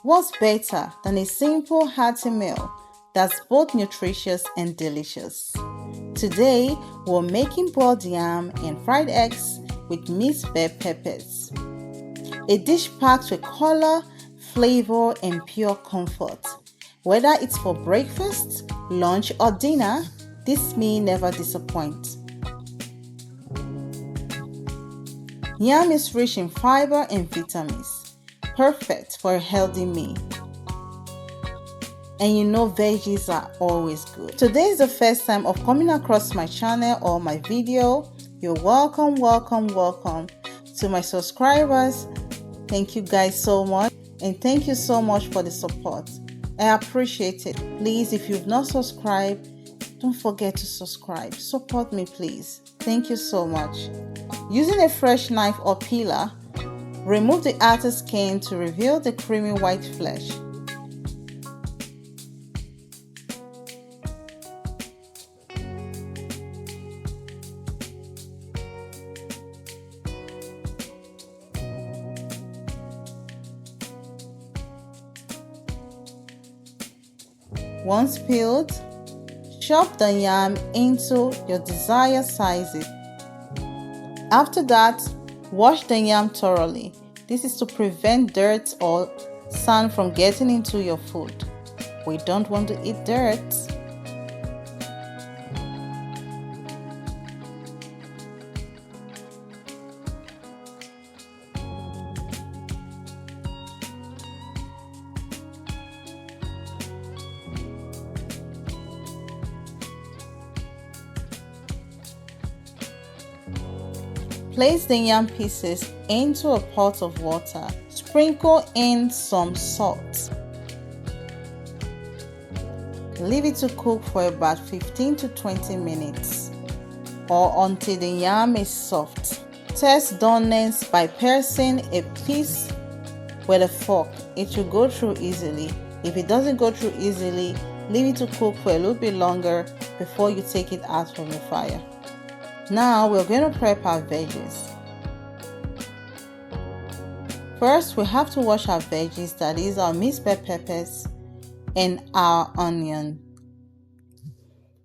What's better than a simple hearty meal that's both nutritious and delicious? Today, we're making boiled yam and fried eggs with mixed bell peppers. A dish packed with color, flavor, and pure comfort. Whether it's for breakfast, lunch, or dinner, this meal never disappoints. Yam is rich in fiber and vitamins, perfect for a healthy meal. And you know veggies are always good. Today is the first time of coming across my channel or my video. You're welcome to my subscribers. Thank you guys so much, and thank you so much for the support. I appreciate it. Please, if you've not subscribed, don't forget to subscribe. Support me, please. Thank you so much. Using a fresh knife or peeler, remove the outer skin to reveal the creamy white flesh. Once peeled, chop the yam into your desired sizes. After that, wash the yam thoroughly. This is to prevent dirt or sand from getting into your food. We don't want to eat dirt. Place the yam pieces into a pot of water. Sprinkle in some salt. Leave it to cook for about 15 to 20 minutes or until the yam is soft. Test doneness by piercing a piece with a fork. It will go through easily. If it doesn't go through easily, leave it to cook for a little bit longer before you take it out from the fire. Now we're going to prep our veggies. First, we have to wash our veggies, that is our mixed bell peppers and our onion.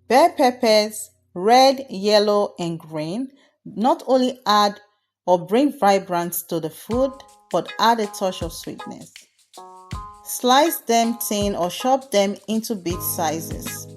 Bell peppers, red, yellow, and green, not only add or bring vibrance to the food, but add a touch of sweetness. Slice them thin or chop them into bit sizes.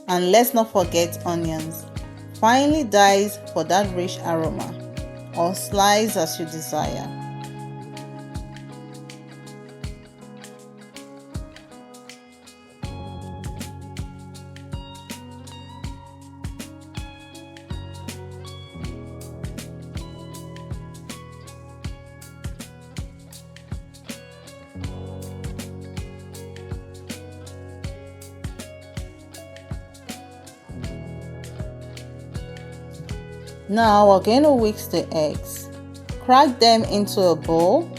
And let's not forget onions. Finely dice for that rich aroma, or slice as you desire. Now we're going to whisk the eggs. Crack them into a bowl.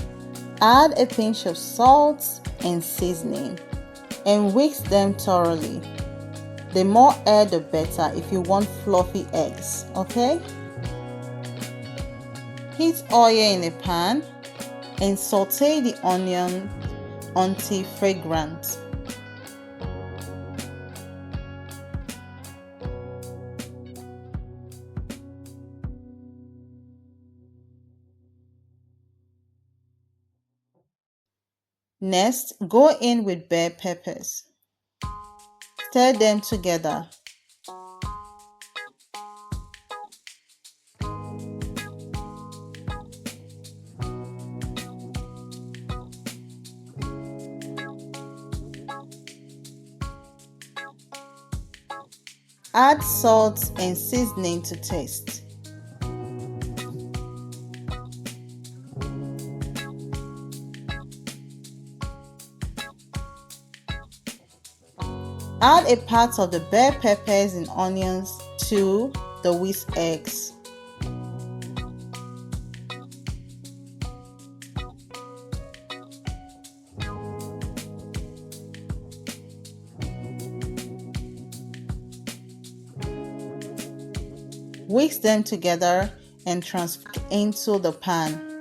Add a pinch of salt and seasoning and whisk them thoroughly. The more air the better if you want fluffy eggs, okay? Heat oil in a pan and saute the onion until fragrant. Next, go in with bell peppers. Stir them together. Add salt and seasoning to taste. Add a part of the bell peppers and onions to the whisked eggs. Whisk them together and transfer into the pan.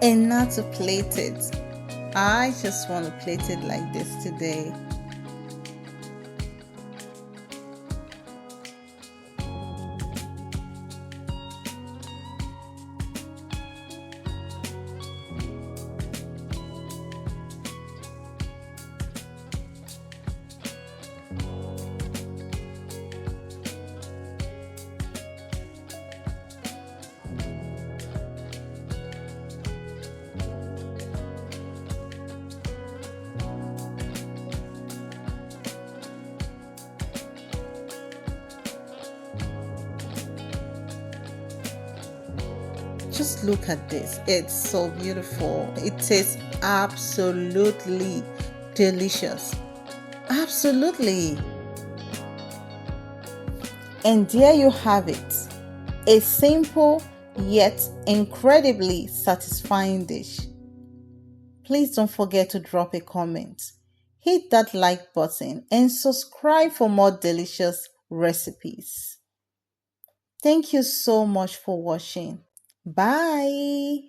And now to plate it. I just want to plate it like this today. Just look at this. It's so beautiful. It tastes absolutely delicious. Absolutely. And there you have it. A simple yet incredibly satisfying dish. Please don't forget to drop a comment. Hit that like button and subscribe for more delicious recipes. Thank you so much for watching. Bye.